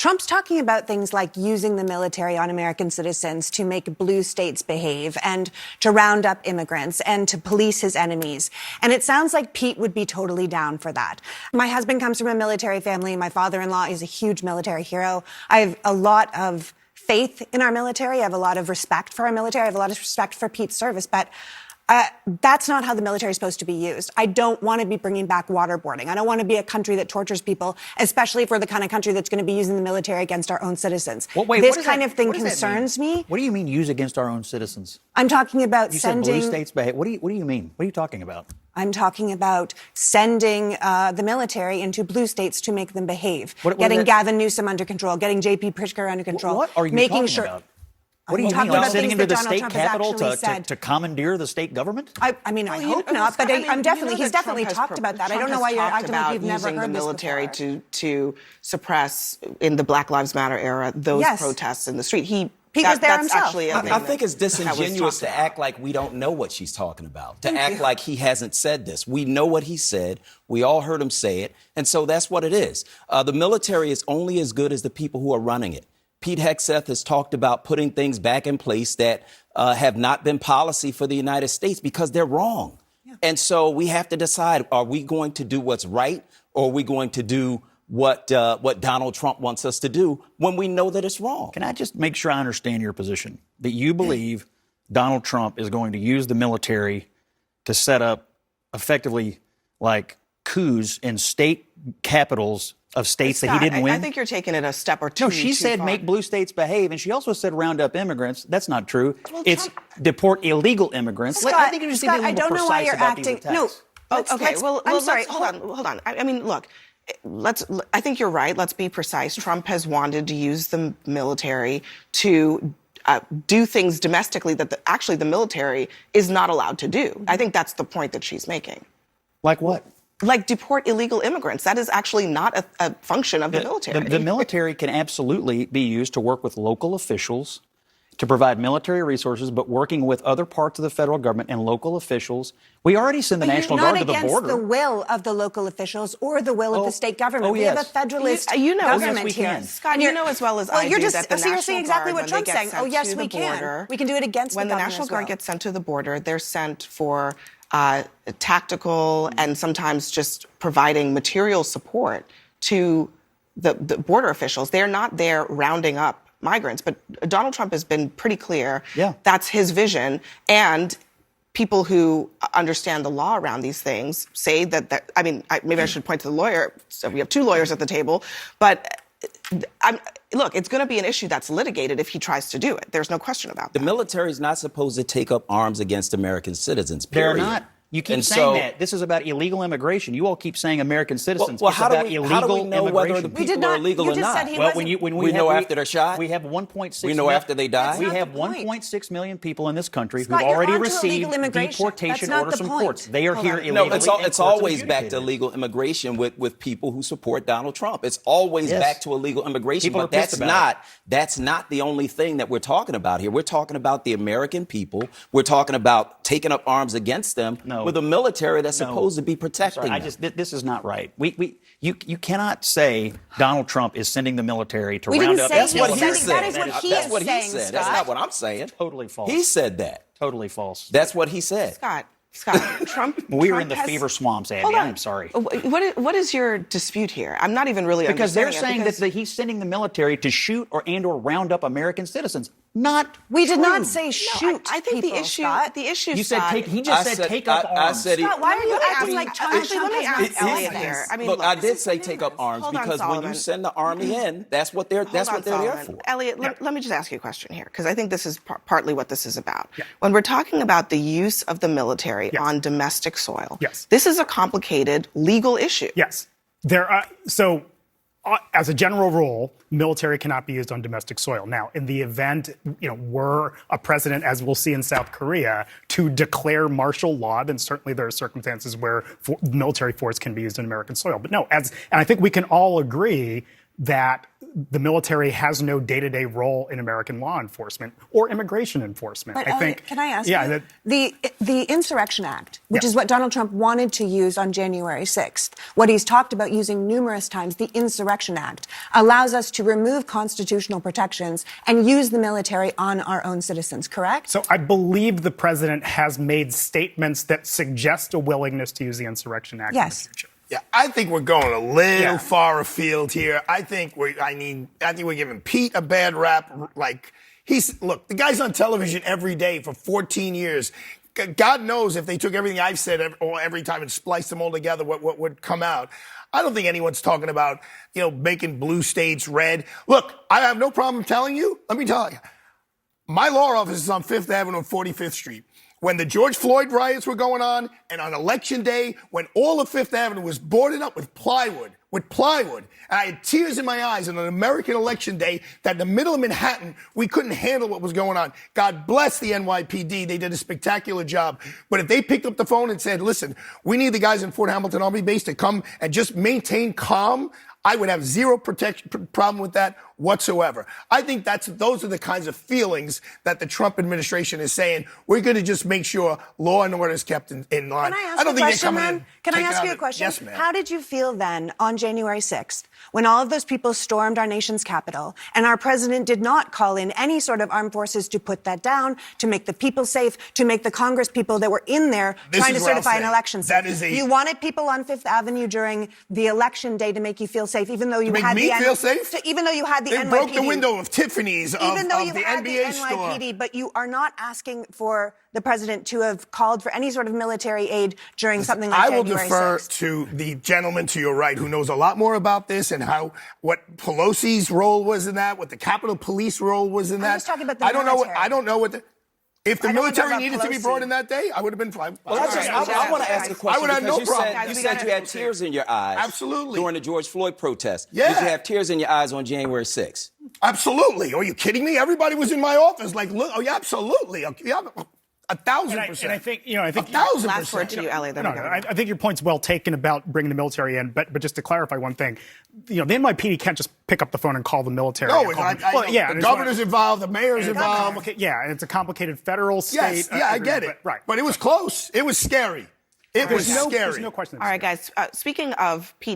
Trump's talking about things like using the military on American citizens to make blue states behave and to round up immigrants and to police his enemies. And it sounds like Pete would be totally down for that. My husband comes from a military family. My father-in-law is a huge military hero. I have a lot of faith in our military. I have a lot of respect for our military. I have a lot of respect for Pete's service. But that's not how the military is supposed to be used. I don't want to be bringing back waterboarding. I don't want to be a country that tortures people, especially if we're the kind of country that's going to be using the military against our own citizens. Well, wait, this kind of thing concerns me. What do you mean use against our own citizens? I'm talking about sending... You said blue states behave. What do you mean? What are you talking about? I'm talking about sending the military into blue states to make them behave. Getting Gavin Newsom under control, getting J.P. Pritzker under control. What are you talking about? What do you mean, like sitting into the state capitol to commandeer the state government? I hope not, but he's definitely talked about that. I don't know why you're acting like you've never heard this before. Using the military to suppress, in the Black Lives Matter era, those protests in the street. Pete was there himself. I think it's disingenuous to act like we don't know what she's talking about, to act like he hasn't said this. We know what he said. We all heard him say it. And so that's what it is. The military is only as good as the people who are running it. Pete Hegseth has talked about putting things back in place that have not been policy for the United States because they're wrong. Yeah. And so we have to decide, are we going to do what's right, or are we going to do what Donald Trump wants us to do when we know that it's wrong? Can I just make sure I understand your position? That you believe Donald Trump is going to use the military to set up effectively like coups in state capitals of states that he didn't win? I think you're taking it a step or two. No, she said make blue states behave, and she also said round up immigrants. That's not true. Well, it's deport illegal immigrants. Scott, I think you're just being a little more precise about these attacks. No. I'm sorry. Hold on. I mean, look. I think you're right. Let's be precise. Trump has wanted to use the military to do things domestically that actually the military is not allowed to do. I think that's the point that she's making. Like what? Like deport illegal immigrants. That is actually not a function of the military. The military can absolutely be used to work with local officials, to provide military resources, but working with other parts of the federal government and local officials. We already send the National Guard to the border. Not against the will of the local officials or the will of the state government. We have a federalist government here. Scott, you know as well as I do that the National saying exactly Guard, what Trump's saying. Oh, yes, we can. Border, we can do it against when the National Guard gets sent to the border, they're sent for tactical and sometimes just providing material support to the border officials. They're not there rounding up migrants, but Donald Trump has been pretty clear that's his vision. And people who understand the law around these things say that maybe I should point to the lawyer. So we have two lawyers at the table, but look, it's going to be an issue that's litigated if he tries to do it. There's no question about that. The military is not supposed to take up arms against American citizens, period. They're not. You keep saying that. This is about illegal immigration. You all keep saying American citizens. Well, it's about illegal how do we know immigration. whether the people are illegal or not? Well, when we know after they're shot? We have 1.6 We know after they die? We have 1.6 million people in this country who've already received deportation orders from courts. They are here illegally. No, it's always back to illegal immigration with people who support Donald Trump. It's always back to illegal immigration. But that's not the only thing that we're talking about here. We're talking about the American people. We're talking about taking up arms against them with a military that's supposed to be protecting them. This is not right. You cannot say Donald Trump is sending the military to round up. That's what he said. That is what he is saying, Scott. That's not what I'm saying. Totally false. He said that. Totally false. That's what he said. Scott, Trump. We're in the fever swamps, Abby. I'm sorry. What is your dispute here? I'm not even really because they're saying that he's sending the military to shoot or round up American citizens. We did not say shoot. I think people, the issue. Scott. The issue. You said take. He just said take up arms. Scott, why are you acting like Trump Elliott here? I mean, look, I did say take up arms because when you send the army in, that's what they're there for. Elliott, let me just ask you a question here because I think this is partly what this is about. When we're talking about the use of the military on domestic soil, this is a complicated legal issue. Yes, as a general rule, military cannot be used on domestic soil. Now, in the event, we're a president, as we'll see in South Korea, to declare martial law, then certainly there are circumstances where military force can be used on American soil. But no, and I think we can all agree that the military has no day-to-day role in American law enforcement or immigration enforcement. But I think. Can I ask yeah, you? The Insurrection Act, which Yeah. is what Donald Trump wanted to use on January 6th, what he's talked about using numerous times, the Insurrection Act, allows us to remove constitutional protections and use the military on our own citizens, correct? So I believe the president has made statements that suggest a willingness to use the Insurrection Act in the future. Yeah, I think we're going a little far afield here. I think we're giving Pete a bad rap. Like look, the guy's on television every day for 14 years. God knows if they took everything I've said every time and spliced them all together, what would come out. I don't think anyone's talking about, making blue states red. Look, I have no problem telling you. Let me tell you, my law office is on 5th Avenue and 45th Street. When the George Floyd riots were going on, and on Election Day, when all of Fifth Avenue was boarded up with plywood, and I had tears in my eyes on an American election day that in the middle of Manhattan, we couldn't handle what was going on. God bless the NYPD. They did a spectacular job. But if they picked up the phone and said, listen, we need the guys in Fort Hamilton Army Base to come and just maintain calm, I would have zero problem with that whatsoever. I think those are the kinds of feelings that the Trump administration is saying. We're going to just make sure law and order is kept in line. Can I ask you a question, then? Can I ask you a question? Yes, ma'am. How did you feel then on January 6th when all of those people stormed our nation's capital and our president did not call in any sort of armed forces to put that down, to make the people safe, to make the Congress people that were in there trying to certify an election safe? You wanted people on Fifth Avenue during the election day to make you feel safe, even though you had me feel safe? Even though you had the They NYPD. broke the window of Tiffany's, even though you the had NBA the NYPD, but you are not asking for the president to have called for any sort of military aid during something like January 6th. I will defer to the gentleman to your right who knows a lot more about this and what Pelosi's role was in that, what the Capitol Police role was in that. I'm just talking about the military. I don't know what if the military needed to be Pelosi. brought in that day, I would have been fine. Well, I want to ask a question. I would have no problem. You said you had tears in your eyes. Absolutely. During the George Floyd protest. Yeah. Did you have tears in your eyes on January 6th? Absolutely. Are you kidding me? Everybody was in my office. Like, look, oh yeah, absolutely. Yeah, 1,000%. And I think, 1,000%. Last word to you, Ellie. No, I think your point's well taken about bringing the military in, but just to clarify one thing, the NYPD can't just pick up the phone and call the military. No, the governor's involved, the mayor's involved. And it's a complicated federal state. Yes, I get it. Right. But it was close. It was scary. It was scary. There's no question. All right, guys. Speaking of Pete.